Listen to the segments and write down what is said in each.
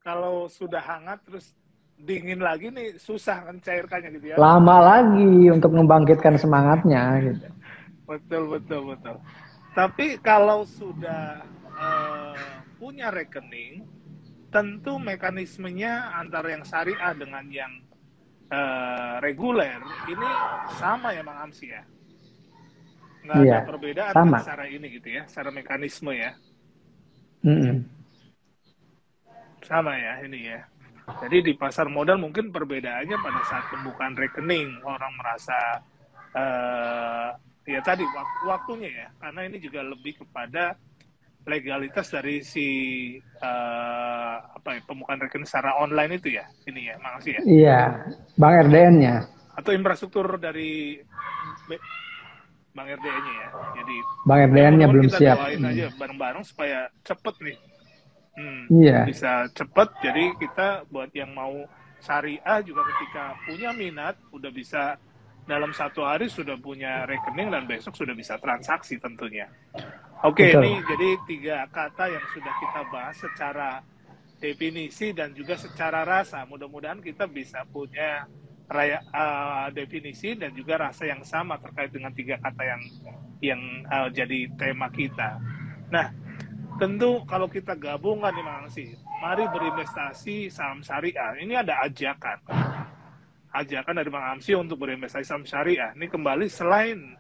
kalau sudah hangat terus dingin lagi nih susah mencairkannya gitu ya. Lama lagi untuk membangkitkan semangatnya gitu. Betul, betul, betul. Tapi kalau sudah punya rekening, tentu mekanismenya antara yang syariah dengan yang reguler ini sama ya Bang Amsi ya? Nggak ada Iya, perbedaan kan sama. secara ini gitu ya, secara mekanisme ya? Mm-mm. Sama ya ini ya. Jadi di pasar modal mungkin perbedaannya pada saat pembukaan rekening orang merasa ya tadi waktunya ya, karena ini juga lebih kepada legalitas dari si apa ya, pembukaan rekening secara online itu ya, ini ya, makasih ya. Iya, Bang RDN-nya. Atau infrastruktur dari Bang RDN-nya ya. Jadi Bang ya RDN-nya mudah-mudahan belum kita siap. doain aja bareng-bareng supaya cepet nih. Iya, Bisa cepet, jadi kita buat yang mau syariah juga ketika punya minat udah bisa dalam 1 hari sudah punya rekening dan besok sudah bisa transaksi tentunya. Oke, betul. ini jadi 3 kata yang sudah kita bahas secara definisi dan juga secara rasa. Mudah-mudahan kita bisa punya definisi dan juga rasa yang sama terkait dengan 3 kata yang jadi tema kita. Nah, tentu kalau kita gabungan nih Mang Angsi, mari berinvestasi saham syariah. Ini ada ajakan dari Bang Amsi untuk berinvestasi saham syariah. Ini kembali selain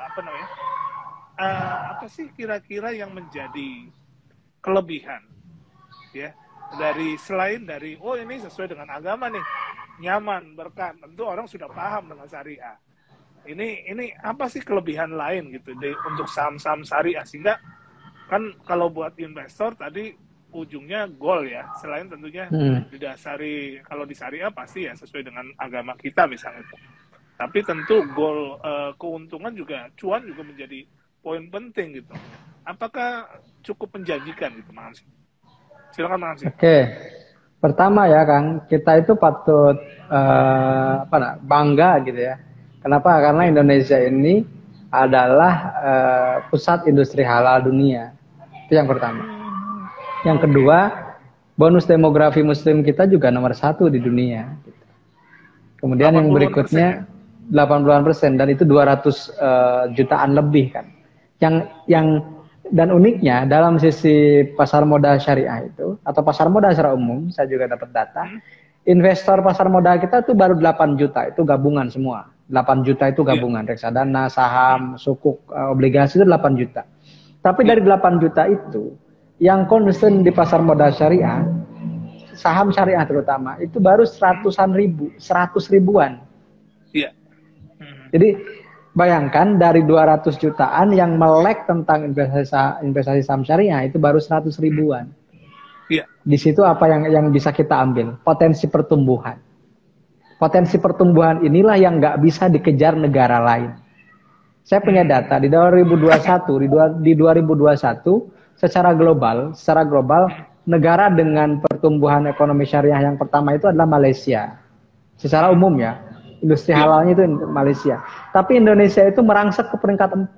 apa namanya, apa sih kira-kira yang menjadi kelebihan ya dari selain dari oh ini sesuai dengan agama nih, nyaman, berkah, tentu orang sudah paham dengan syariah. Ini apa sih kelebihan lain gitu untuk saham-saham syariah sehingga kan kalau buat investor tadi ujungnya goal ya, selain tentunya didasari kalau di syariah pasti ya sesuai dengan agama kita misalnya itu. Tapi tentu goal keuntungan juga cuan juga menjadi poin penting gitu. Apakah cukup menjanjikan gitu Mas? Silakan Mas. Oke. Pertama ya Kang, kita itu patut bangga gitu ya. Kenapa? Karena Ya. Indonesia ini adalah pusat industri halal dunia. Itu yang pertama. Yang kedua, bonus demografi muslim kita juga nomor 1 di dunia. Kemudian yang 80% ya? berikutnya 80% dan itu 200 jutaan lebih kan. Yang dan uniknya dalam sisi pasar modal syariah itu atau pasar modal secara umum, saya juga dapat data, investor pasar modal kita tuh baru 8 juta, itu gabungan semua. 8 juta itu gabungan, reksadana, saham, sukuk, obligasi itu 8 juta. Tapi dari 8 juta itu yang concern di pasar modal syariah, saham syariah terutama, itu baru 100 ribuan. Iya. Jadi bayangkan dari 200 jutaan yang melek tentang investasi saham syariah itu baru 100 ribuan. Iya. Di situ apa yang bisa kita ambil? Potensi pertumbuhan. Potensi pertumbuhan inilah yang nggak bisa dikejar negara lain. Saya punya data di 2021, di 2021 secara global negara dengan pertumbuhan ekonomi syariah yang pertama itu adalah Malaysia. Secara umum ya, industri halalnya itu Malaysia. Tapi Indonesia itu merangsek ke peringkat 4.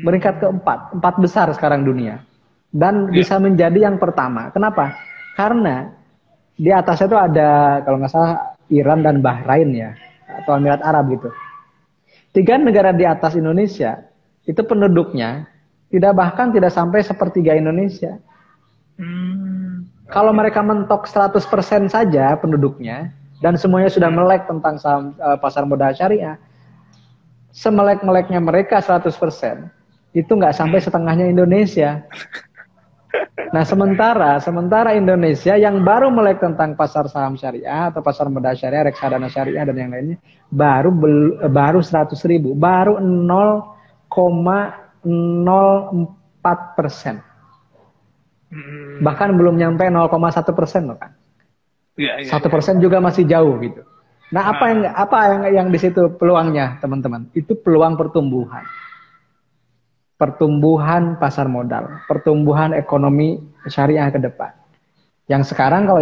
Peringkat ke-4, 4 besar sekarang dunia. Dan bisa menjadi yang pertama. Kenapa? Karena di atasnya itu ada kalau nggak salah Iran dan Bahrain ya, atau Emirat Arab gitu. 3 negara di atas Indonesia itu penduduknya tidak sampai sepertiga Indonesia. Kalau mereka mentok 100% saja penduduknya dan semuanya sudah melek tentang pasar modal syariah, semelek-meleknya mereka 100%, itu nggak sampai setengahnya Indonesia. Nah sementara Indonesia yang baru melek tentang pasar saham syariah atau pasar modal syariah, reksadana syariah dan yang lainnya baru 100 ribu, baru 0,04%. Bahkan belum nyampe 0,1% loh kan. 1% juga masih jauh gitu. Nah apa yang di situ peluangnya teman-teman? Itu peluang pertumbuhan. Pertumbuhan pasar modal, pertumbuhan ekonomi syariah ke depan. Yang sekarang kalau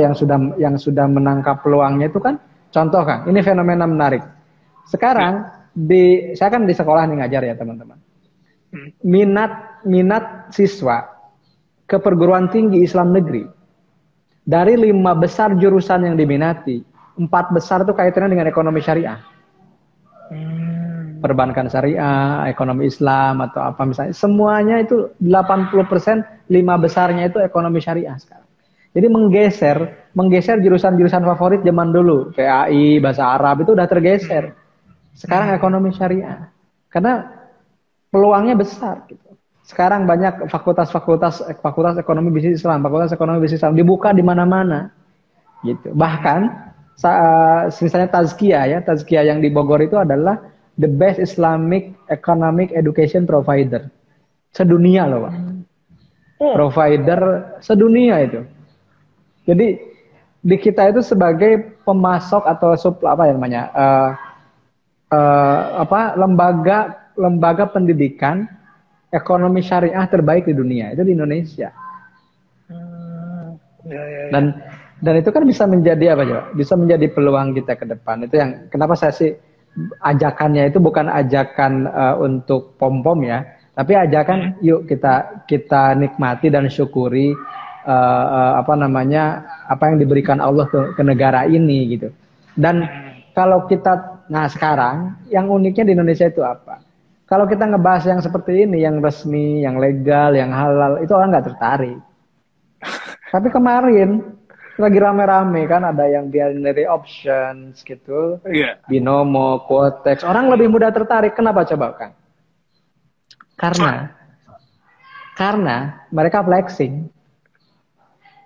yang sudah menangkap peluangnya itu kan, contoh Kang, ini fenomena menarik. Sekarang saya kan di sekolah nih ngajar ya teman-teman. Minat siswa ke perguruan tinggi Islam negeri Dari 5 besar jurusan yang diminati, 4 besar itu kaitannya dengan ekonomi syariah. Perbankan syariah, ekonomi Islam atau apa misalnya, semuanya itu 80%, 5 besarnya itu ekonomi syariah sekarang. Jadi menggeser jurusan-jurusan favorit zaman dulu, PAI, bahasa Arab itu udah tergeser. Sekarang ekonomi syariah. Karena peluangnya besar gitu. Sekarang banyak fakultas ekonomi bisnis Islam, fakultas ekonomi bisnis Islam dibuka di mana-mana. Gitu. Bahkan misalnya Tazkiyah yang di Bogor itu adalah the best Islamic economic education provider sedunia loh, Pak. Provider sedunia itu. Jadi di kita itu sebagai pemasok atau apa ya namanya lembaga pendidikan ekonomi syariah terbaik di dunia itu di Indonesia. Dan itu kan bisa menjadi apa coba? Bisa menjadi peluang kita ke depan. Itu yang kenapa saya sih ajakannya itu bukan ajakan untuk pom-pom ya, tapi ajakan yuk kita nikmati dan syukuri apa yang diberikan Allah ke negara ini gitu. Dan kalau kita sekarang yang uniknya di Indonesia itu apa? Kalau kita ngebahas yang seperti ini, yang resmi, yang legal, yang halal, itu orang nggak tertarik. Tapi kemarin lagi rame-rame kan ada yang binary options gitu, binomo, quotex, orang lebih mudah tertarik. Kenapa coba Kang? Karena mereka flexing.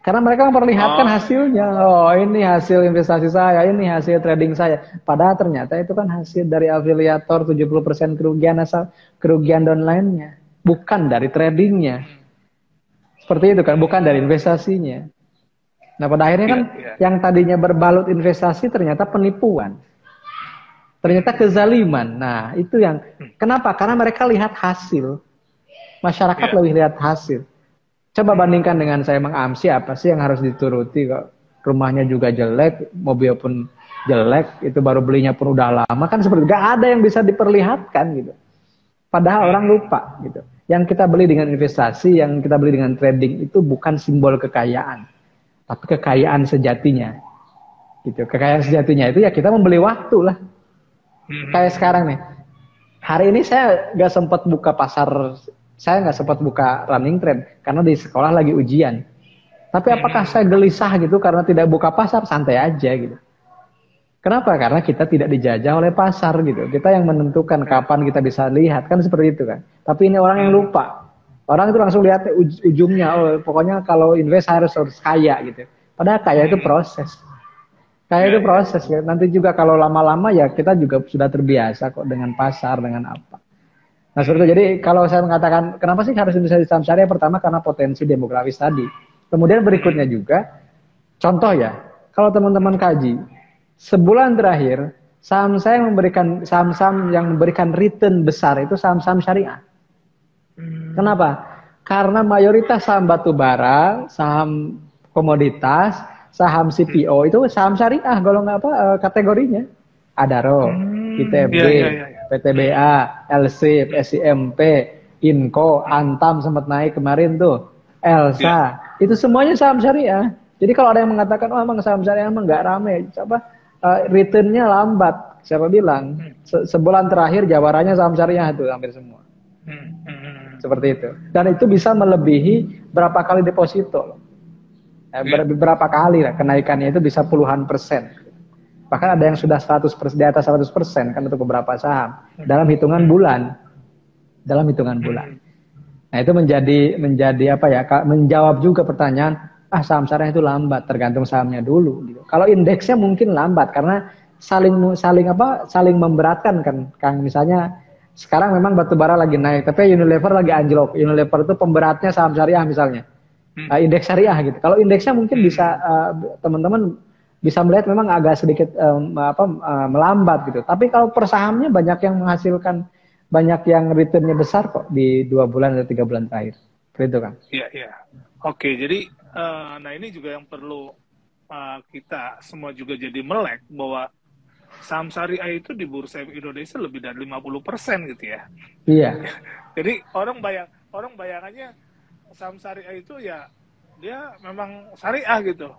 Karena mereka memperlihatkan hasilnya. Oh, ini hasil investasi saya, ini hasil trading saya. Padahal ternyata itu kan hasil dari afiliator 70% kerugian downline-nya. Bukan dari tradingnya. Seperti itu kan, bukan dari investasinya. Nah, pada akhirnya kan yang tadinya berbalut investasi ternyata penipuan. Ternyata kezaliman. Nah, itu yang kenapa? Karena mereka lihat hasil. Masyarakat lebih lihat hasil. Coba bandingkan dengan saya mengamsi, apa sih yang harus dituruti kok rumahnya juga jelek, mobil pun jelek, itu baru belinya pun udah lama, kan seperti gak ada yang bisa diperlihatkan gitu. Padahal orang lupa gitu. Yang kita beli dengan investasi, yang kita beli dengan trading itu bukan simbol kekayaan, tapi kekayaan sejatinya. Gitu. Kekayaan sejatinya itu ya kita membeli waktu lah. Kayak sekarang nih. Hari ini saya gak sempat buka pasar. Saya nggak sempat buka running trade karena di sekolah lagi ujian. Tapi apakah saya gelisah gitu karena tidak buka pasar? Santai aja gitu. Kenapa? Karena kita tidak dijajah oleh pasar gitu. Kita yang menentukan kapan kita bisa lihat, kan seperti itu kan. Tapi ini orang yang lupa. Orang itu langsung lihat ujungnya. Oh, pokoknya kalau invest harus kaya gitu. Padahal kaya itu proses. Kaya itu proses. Ya. Nanti juga kalau lama-lama ya kita juga sudah terbiasa kok dengan pasar, dengan apa. Nah seperti itu. Jadi kalau saya mengatakan kenapa sih harus investasi saham syariah? Pertama karena potensi demografis tadi. Kemudian berikutnya juga contoh ya, kalau teman-teman kaji sebulan terakhir saham-saham yang memberikan return besar itu saham-saham syariah. Kenapa? Karena mayoritas saham batu bara, saham komoditas, saham CPO itu saham syariah golongan kategorinya. Adaro, ITB, PTBA, LC, SIMP, Inco, Antam sempat naik kemarin tuh, Elsa, itu semuanya saham syariah. Jadi kalau ada yang mengatakan, oh emang saham syariah emang nggak rame, returnnya lambat, siapa bilang? Sebulan terakhir jawarannya saham syariah itu hampir semua. Seperti itu. Dan itu bisa melebihi berapa kali deposito. Berapa kali lah kenaikannya itu bisa puluhan persen. Bahkan ada yang sudah 100%, di atas 100% kan untuk beberapa saham dalam hitungan bulan. Nah, itu menjadi apa ya? Menjawab juga pertanyaan, saham syariah itu lambat, tergantung sahamnya dulu gitu. Kalau indeksnya mungkin lambat karena saling memberatkan kan. Kang misalnya sekarang memang batubara lagi naik, tapi Unilever lagi anjlok. Unilever itu pemberatnya saham syariah misalnya. Indeks syariah gitu. Kalau indeksnya mungkin bisa teman-teman bisa melihat memang agak sedikit melambat gitu. Tapi kalau per sahamnya banyak yang menghasilkan, banyak yang returnnya besar kok di 2 bulan atau 3 bulan terakhir. Gitu kan? Iya. Oke, jadi nah ini juga yang perlu kita semua juga jadi melek bahwa saham syariah itu di bursa Indonesia lebih dari 50% gitu ya. Iya. Jadi orang bayangannya saham syariah itu ya dia memang syariah gitu.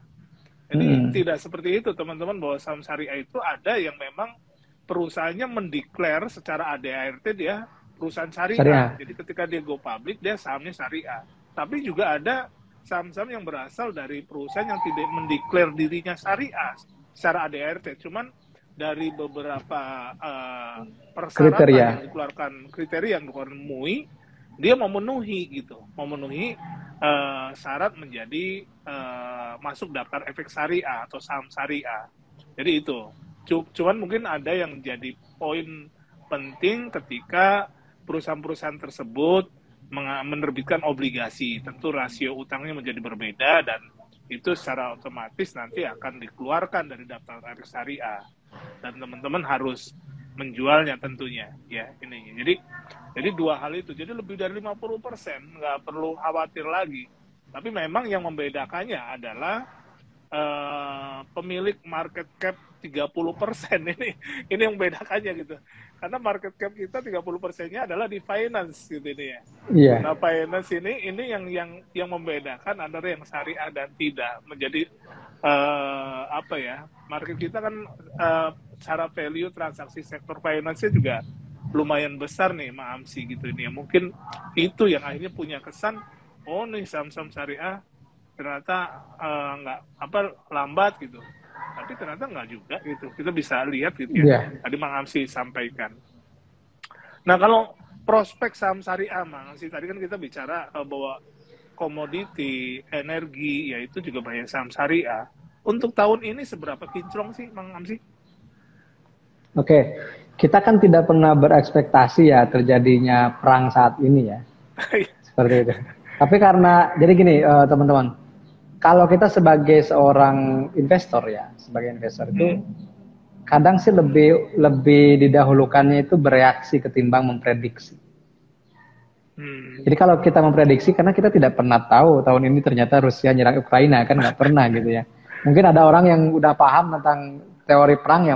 Jadi tidak seperti itu teman-teman, bahwa saham syariah itu ada yang memang perusahaannya mendeklar secara ADART dia perusahaan syariah. Jadi ketika dia go public dia sahamnya syariah. Tapi juga ada saham-saham yang berasal dari perusahaan yang tidak mendeklar dirinya syariah secara ADART. Cuman dari beberapa persyaratan yang dikeluarkan, kriteria yang dikeluarkan MUI, dia memenuhi gitu, memenuhi syarat menjadi masuk daftar efek syariah atau saham syariah. Jadi itu. Cuman mungkin ada yang jadi poin penting ketika perusahaan-perusahaan tersebut menerbitkan obligasi. Tentu rasio utangnya menjadi berbeda dan itu secara otomatis nanti akan dikeluarkan dari daftar efek syariah. Dan teman-teman harus menjualnya tentunya ya ini. Jadi dua hal itu. Jadi lebih dari 50%, nggak perlu khawatir lagi. Tapi memang yang membedakannya adalah pemilik market cap 30%. Ini yang membedakannya gitu. Karena market cap kita 30%-nya adalah di finance gitu ini ya. Yeah. Nah, finance ini yang membedakan antara yang syariah dan tidak. Menjadi market kita kan secara value transaksi sektor finance-nya juga lumayan besar nih, Mak Amsi gitu ini. Mungkin itu yang akhirnya punya kesan, oh nih saham-saham syariah ternyata lambat gitu. Tapi ternyata nggak juga gitu. Kita bisa lihat gitu ya. Yeah. Tadi Mak Amsi sampaikan. Nah, kalau prospek saham syariah, Mak Amsi, tadi kan kita bicara bahwa komoditi, energi, yaitu juga banyak saham syariah. Untuk tahun ini seberapa kinclong sih, Mang Amsi? Oke, kita kan tidak pernah berekspektasi ya terjadinya perang saat ini ya, seperti itu. Tapi karena, jadi gini teman-teman, kalau kita sebagai seorang investor ya, sebagai investor itu kadang sih lebih didahulukannya itu bereaksi ketimbang memprediksi. Jadi kalau kita memprediksi, karena kita tidak pernah tahu tahun ini ternyata Rusia nyerang Ukraina, kan nggak pernah gitu ya. Mungkin ada orang yang udah paham tentang teori perang ya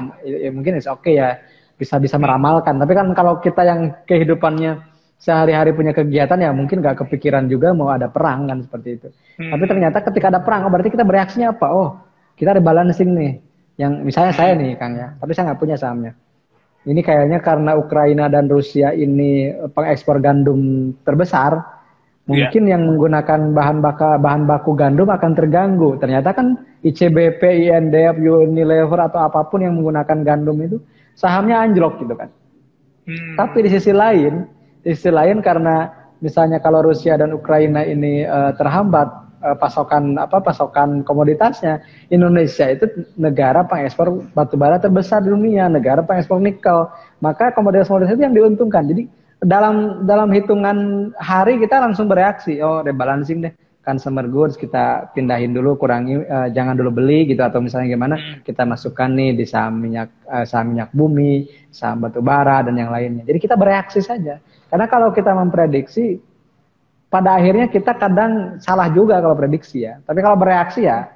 mungkin oke ya, bisa meramalkan. Tapi kan kalau kita yang kehidupannya sehari-hari punya kegiatan ya mungkin nggak kepikiran juga mau ada perang kan, seperti itu. Tapi ternyata ketika ada perang, berarti kita bereaksinya apa? Oh, kita ada balancing nih. Yang misalnya saya nih Kang ya, tapi saya nggak punya sahamnya. Ini kayaknya karena Ukraina dan Rusia ini pengekspor gandum terbesar, mungkin yang menggunakan bahan baku gandum akan terganggu. Ternyata kan ICBP, INDF, Unilever atau apapun yang menggunakan gandum itu sahamnya anjlok gitu kan. Tapi di sisi lain karena misalnya kalau Rusia dan Ukraina ini terhambat pasokan komoditasnya, Indonesia itu negara pengekspor batubara terbesar di dunia, negara pengekspor nikel, maka komoditas-komoditas itu yang diuntungkan. Jadi dalam hitungan hari kita langsung bereaksi, oh rebalancing deh, consumer goods kita pindahin dulu, kurangi, jangan dulu beli gitu, atau misalnya gimana kita masukkan nih di saham minyak bumi, saham batubara dan yang lainnya. Jadi kita bereaksi saja, karena kalau kita memprediksi pada akhirnya kita kadang salah juga kalau prediksi ya. Tapi kalau bereaksi ya,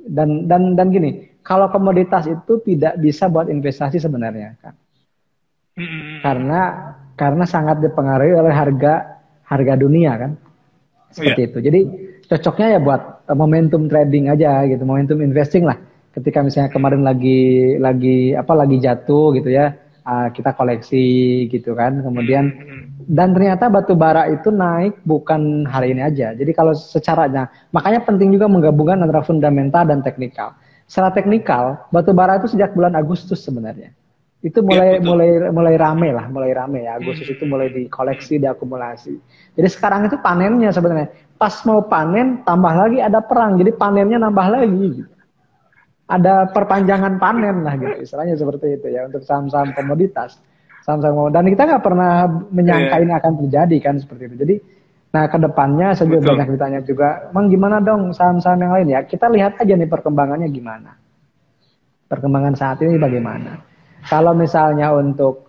dan gini, kalau komoditas itu tidak bisa buat investasi sebenarnya kan. Karena sangat dipengaruhi oleh harga dunia kan. Seperti itu. Jadi cocoknya ya buat momentum trading aja gitu, momentum investing lah. Ketika misalnya kemarin lagi jatuh gitu ya, kita koleksi gitu kan. Kemudian dan ternyata batu bara itu naik bukan hari ini aja. Jadi kalau secaranya, makanya penting juga menggabungkan antara fundamental dan teknikal. Secara teknikal, batu bara itu sejak bulan Agustus sebenarnya. Itu mulai rame ya. Agustus itu mulai dikoleksi, diakumulasi. Jadi sekarang itu panennya sebenarnya. Pas mau panen, tambah lagi ada perang. Jadi panennya nambah lagi gitu. Ada perpanjangan panen lah gitu. Istilahnya seperti itu ya untuk saham-saham komoditas. Dan kita nggak pernah menyangka ini akan terjadi kan, seperti itu. Jadi, nah kedepannya saya juga banyak ditanya juga, Mang gimana dong saham-saham yang lain ya? Kita lihat aja nih perkembangannya gimana. Perkembangan saat ini bagaimana? Kalau misalnya untuk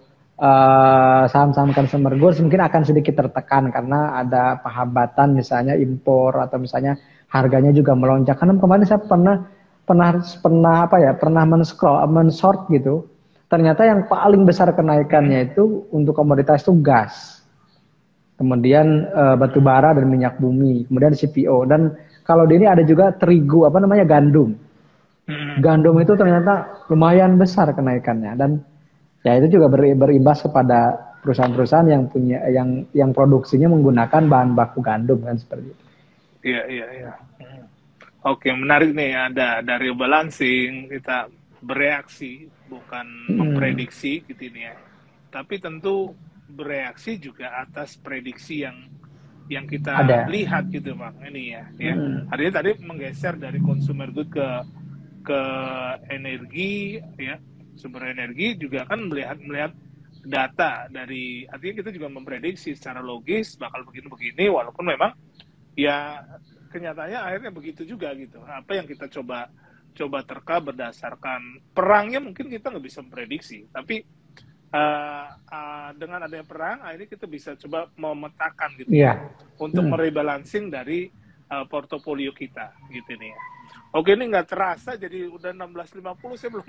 saham-saham consumer goods mungkin akan sedikit tertekan karena ada penghambatan misalnya impor atau misalnya harganya juga melonjak. Karena kemarin saya pernah men-short gitu. Ternyata yang paling besar kenaikannya itu untuk komoditas itu gas, kemudian batu bara dan minyak bumi, kemudian CPO, dan kalau di ini ada juga terigu, apa namanya, gandum. Gandum itu ternyata lumayan besar kenaikannya, dan ya itu juga berimbas kepada perusahaan-perusahaan yang punya yang produksinya menggunakan bahan baku gandum kan, seperti itu. Iya, iya, iya. Oke, menarik nih, ada rebalancing, kita bereaksi bukan memprediksi gitu ini ya. Tapi tentu bereaksi juga atas prediksi yang kita lihat gitu Bang ini ya. Artinya tadi menggeser dari consumer good ke energi ya, sumber energi juga kan melihat data dari, artinya kita juga memprediksi secara logis bakal begini-begini, walaupun memang ya kenyataannya akhirnya begitu juga gitu. Apa yang kita coba terka berdasarkan perangnya mungkin kita nggak bisa memprediksi, tapi dengan adanya perang akhirnya kita bisa coba memetakan gitu ya, untuk merebalancing dari portofolio kita gitu nih ya. Oke, ini nggak terasa jadi udah 16.50, saya belum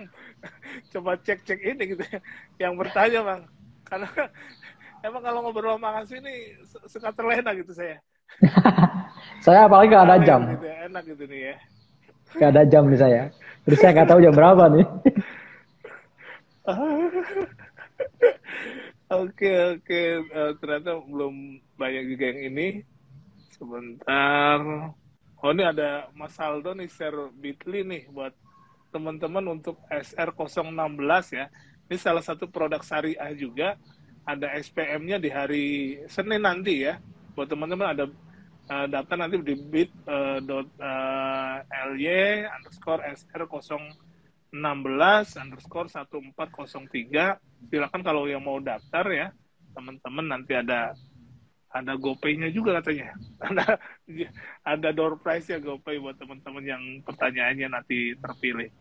coba cek ini gitu ya. Yang bertanya Bang, karena emang kalau ngobrol sama Mas ini suka terlena gitu saya. Saya apalagi gak ada jam. Gitu ya, enak gitu nih ya. Gak ada jam nih saya. Jadi saya nggak tahu jam berapa nih. Oke. Ternyata belum banyak juga yang ini. Sebentar. Oh, ini ada Mas Aldo nih share Bitly nih buat teman-teman untuk SR016 ya. Ini salah satu produk syariah juga. Ada SPM-nya di hari Senin nanti ya. Buat teman-teman ada data nanti di bit.ly/SR016_1403. Silakan kalau yang mau daftar ya teman-teman, nanti ada GoPay-nya juga katanya. Ada door prize ya GoPay buat teman-teman yang pertanyaannya nanti terpilih.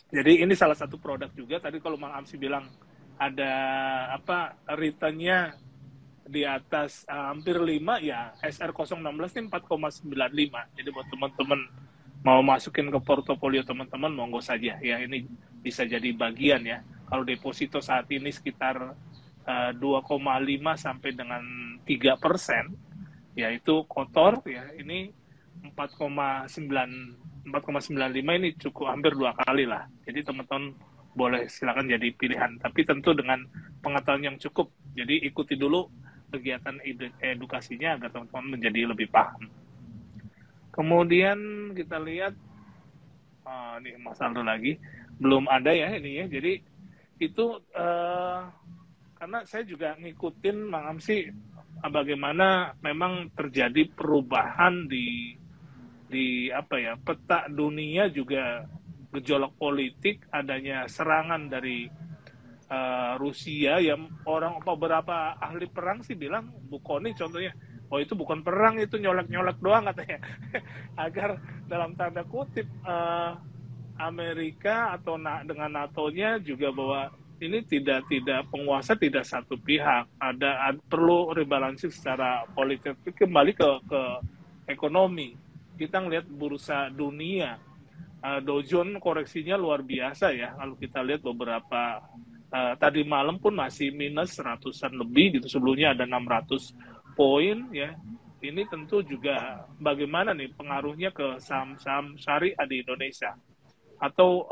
Jadi ini salah satu produk juga. Tadi kalau Mang Amsi bilang ada return-nya di atas hampir 5 ya, SR016 ini 4,95. Jadi buat teman-teman mau masukin ke portofolio teman-teman, monggo saja ya, ini bisa jadi bagian ya. Kalau deposito saat ini sekitar 2,5 sampai dengan 3%, ya itu kotor ya, ini 4,95 ini cukup hampir 2 kali lah. Jadi teman-teman boleh silakan jadi pilihan, tapi tentu dengan pengetahuan yang cukup. Jadi ikuti dulu kegiatan edukasinya agar teman-teman menjadi lebih paham. Kemudian kita lihat, ini Mas Aldo lagi, belum ada ya ini ya. Jadi itu karena saya juga ngikutin Mang Amsi bagaimana memang terjadi perubahan di peta dunia, juga gejolak politik, adanya serangan dari Rusia yang beberapa ahli perang sih bilang, Bukoni contohnya, oh itu bukan perang, itu nyolek-nyolek doang katanya. Agar dalam tanda kutip Amerika atau dengan NATO-nya juga bahwa ini tidak penguasa tidak satu pihak, ada perlu rebalancing secara politik, kembali ke ekonomi. Kita ngelihat bursa dunia, Dow Jones koreksinya luar biasa ya. Kalau kita lihat beberapa tadi malam pun masih minus ratusan lebih gitu, sebelumnya ada 600 poin ya. Ini tentu juga bagaimana nih pengaruhnya ke saham-saham syariah di Indonesia, atau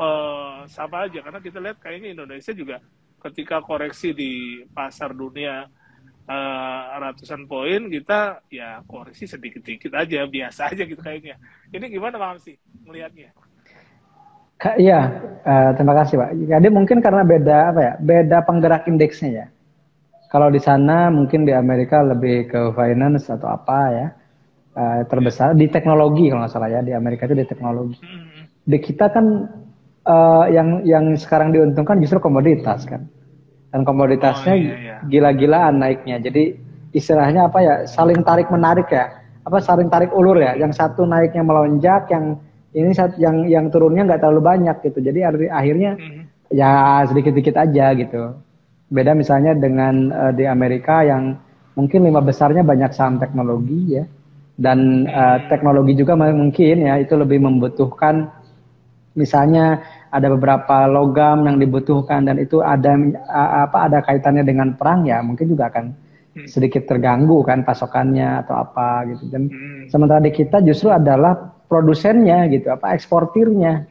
sama aja, karena kita lihat kayaknya Indonesia juga ketika koreksi di pasar dunia ratusan poin, kita ya koreksi sedikit-sedikit aja, biasa aja gitu kayaknya. Ini gimana Bang Amsi melihatnya? Iya, terima kasih Pak. Jadi mungkin karena beda penggerak indeksnya ya. Kalau di sana mungkin di Amerika lebih ke finance atau apa ya, terbesar di teknologi kalau nggak salah ya, di Amerika itu di teknologi. Di kita kan yang sekarang diuntungkan justru komoditas kan, dan komoditasnya gila-gilaan naiknya. Jadi istilahnya saling tarik menarik ya, saling tarik ulur ya. Yang satu naiknya melonjak, yang turunnya nggak terlalu banyak gitu. Jadi akhirnya ya sedikit-sedikit aja gitu. Beda misalnya dengan di Amerika yang mungkin 5 besarnya banyak saham teknologi ya, dan teknologi juga mungkin ya itu lebih membutuhkan, misalnya ada beberapa logam yang dibutuhkan dan itu ada kaitannya dengan perang ya, mungkin juga akan sedikit terganggu kan pasokannya atau apa gitu. Dan Sementara di kita justru adalah produsennya gitu, apa eksportirnya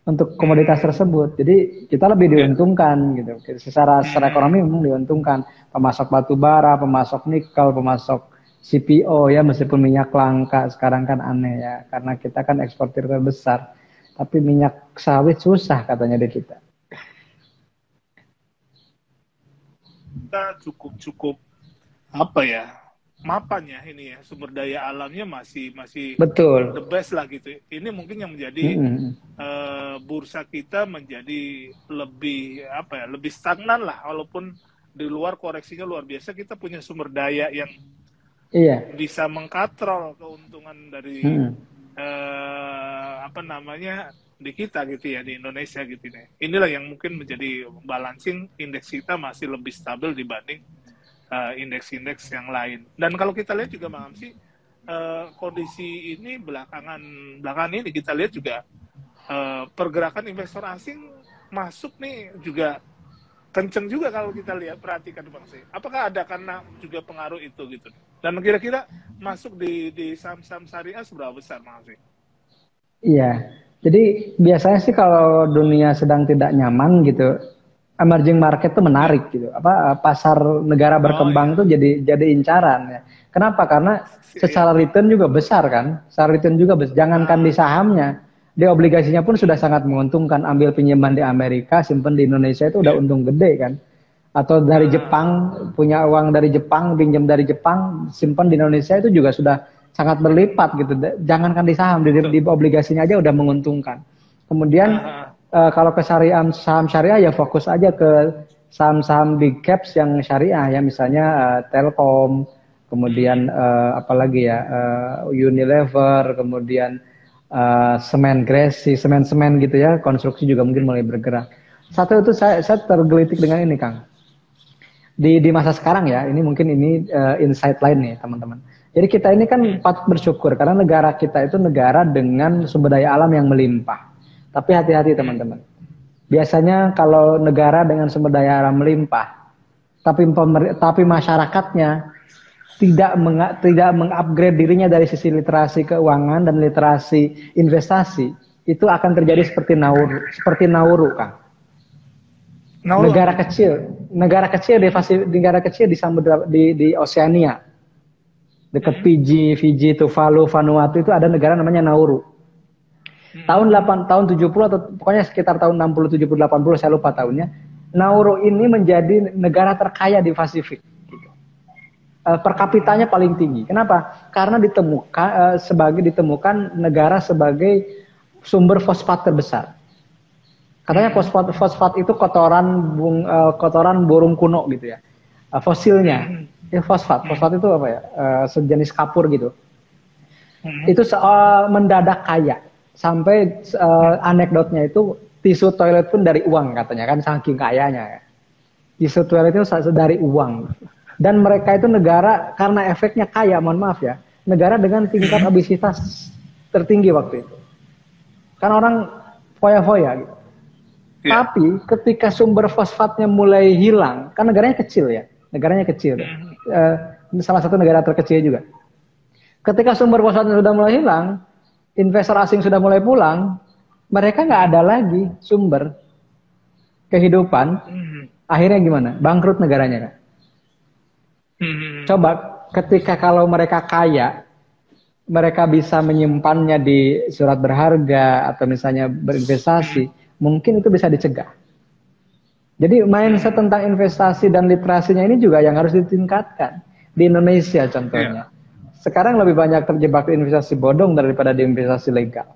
untuk komoditas tersebut. Jadi kita lebih diuntungkan gitu. Secara ekonomi memang diuntungkan. Pemasok batu bara, pemasok nikel, pemasok CPO ya, meskipun minyak langka sekarang kan aneh ya, karena kita kan eksportir terbesar. Tapi minyak sawit susah katanya di kita. Kita cukup apa ya, mapan ya ini ya, sumber daya alamnya masih Betul. the best lah gitu. Ini mungkin yang menjadi bursa kita menjadi lebih apa ya, lebih stagnan lah, walaupun di luar koreksinya luar biasa. Kita punya sumber daya yang bisa mengkatrol keuntungan dari apa namanya di kita gitu ya, di Indonesia gitu nih. Inilah yang mungkin menjadi balancing, indeks kita masih lebih stabil dibanding indeks-indeks yang lain. Dan kalau kita lihat juga Bang Amsi, kondisi ini belakangan ini kita lihat juga pergerakan investor asing masuk nih juga kenceng juga kalau kita lihat, perhatikan Bang Amsi. Apakah ada karena juga pengaruh itu gitu? Dan kira-kira masuk di saham-saham syariah seberapa besar Bang Amsi? Iya. Jadi biasanya sih kalau dunia sedang tidak nyaman gitu, emerging market tuh menarik gitu. Apa pasar negara berkembang tuh jadi incaran ya. Kenapa? Karena secara return juga besar kan. Secara return juga besar. Jangankan di sahamnya, di obligasinya pun sudah sangat menguntungkan. Ambil pinjaman di Amerika, simpen di Indonesia itu udah untung gede kan. Atau dari Jepang, punya uang dari Jepang, pinjam dari Jepang, simpen di Indonesia itu juga sudah sangat berlipat gitu. Jangankan di saham, di obligasinya aja udah menguntungkan. Kemudian kalau ke saham syariah ya fokus aja ke saham-saham big caps yang syariah ya, misalnya Telkom, kemudian apalagi ya Unilever, kemudian semen Gresi, semen gitu ya, konstruksi juga mungkin mulai bergerak. Satu itu saya tergelitik dengan ini Kang. Di masa sekarang ya, ini mungkin insight lain nih teman-teman. Jadi kita ini kan patut bersyukur karena negara kita itu negara dengan sumber daya alam yang melimpah. Tapi hati-hati teman-teman. Biasanya kalau negara dengan sumber daya alam melimpah, tapi masyarakatnya tidak mengupgrade dirinya dari sisi literasi keuangan dan literasi investasi, itu akan terjadi seperti Nauru, Kang. Negara kecil di samudra di Oseania. Dekat Fiji, Tuvalu, Vanuatu itu ada negara namanya Nauru. Tahun 70 atau pokoknya sekitar tahun 60, 70, 80 saya lupa tahunnya. Nauru ini menjadi negara terkaya di Pasifik. Per kapitanya paling tinggi. Kenapa? Karena ditemukan negara sebagai sumber fosfat terbesar. Katanya fosfat itu kotoran burung kuno gitu ya. Fosilnya. Ya, fosfat itu apa ya? Sejenis kapur gitu. Itu mendadak kaya. Sampai anekdotnya itu tisu toilet pun dari uang katanya kan, saking kayanya ya. Tisu toilet itu dari uang. Dan mereka itu negara karena efeknya kaya, mohon maaf ya. Negara dengan tingkat obesitas tertinggi waktu itu. Kan orang foya-foya gitu. Tapi ketika sumber fosfatnya mulai hilang, kan negaranya kecil ya. Ini salah satu negara terkecil juga. Ketika sumber fosfatnya sudah mulai hilang, investor asing sudah mulai pulang, mereka nggak ada lagi sumber kehidupan. Akhirnya gimana? Bangkrut negaranya kan? Coba ketika kalau mereka kaya, mereka bisa menyimpannya di surat berharga atau misalnya berinvestasi, mungkin itu bisa dicegah. Jadi mindset tentang investasi dan literasinya ini juga yang harus ditingkatkan. Di Indonesia contohnya. Sekarang lebih banyak terjebak di investasi bodong daripada di investasi legal.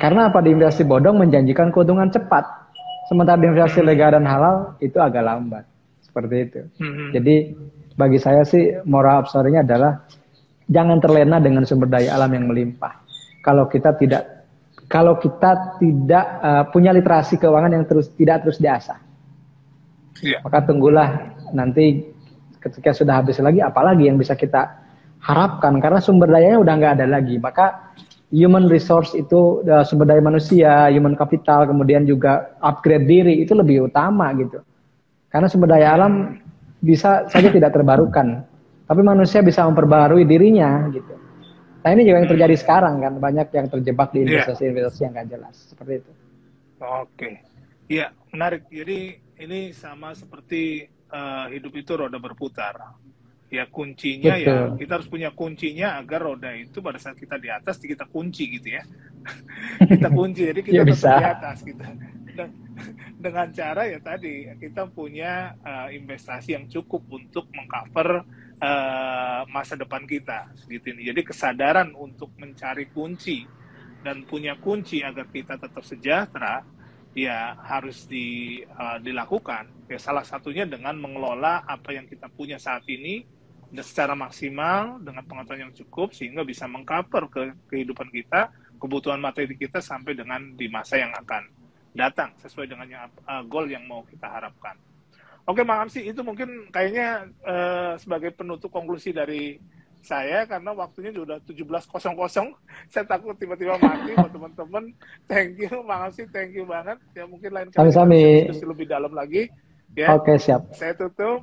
Karena apa? Di investasi bodong menjanjikan keuntungan cepat. Sementara di investasi legal dan halal itu agak lambat. Seperti itu. Jadi bagi saya sih moral of story-nya adalah jangan terlena dengan sumber daya alam yang melimpah. Kalau kita tidak punya literasi keuangan yang tidak terus diasah. Maka tunggulah nanti ketika sudah habis lagi, apalagi yang bisa kita harapkan, karena sumber dayanya udah nggak ada lagi. Maka human resource itu sumber daya manusia, human capital, kemudian juga upgrade diri itu lebih utama gitu. Karena sumber daya alam bisa saja tidak terbarukan, tapi manusia bisa memperbarui dirinya gitu. Nah ini juga yang terjadi sekarang kan, banyak yang terjebak di Iya. investasi-investasi yang nggak jelas seperti itu. Oke. Iya, menarik. Jadi ini sama seperti hidup itu roda berputar. Ya kuncinya ya Betul. kita harus punya kuncinya agar roda itu pada saat kita di atas kita kunci gitu ya. Kita kunci jadi Ya kita tetap bisa. di atas gitu. Dan dengan cara ya tadi kita punya investasi yang cukup untuk mengcover masa depan kita gitu ini. Jadi kesadaran untuk mencari kunci dan punya kunci agar kita tetap sejahtera ya harus dilakukan. Ya salah satunya dengan mengelola apa yang kita punya saat ini secara maksimal dengan pengetahuan yang cukup sehingga bisa mengcover kehidupan kita, kebutuhan materi kita sampai dengan di masa yang akan datang sesuai dengan goal yang mau kita harapkan. Oke, Bang Amsi, itu mungkin kayaknya sebagai penutup konklusi dari saya karena waktunya sudah 17.00. Saya takut tiba-tiba mati buat teman-teman. Thank you, Bang Amsi, thank you banget. Ya mungkin lain kali kita Sami-sami. bisa diskusi lebih dalam lagi. Ya, Oke, siap. saya tutup.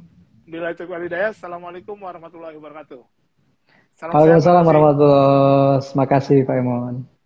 Bila itu walidayah, Assalamualaikum warahmatullahi wabarakatuh. Salam sehat, Bang Waalaikumsalam Amsi. warahmatullahi wabarakatuh. Terima kasih Pak Emon.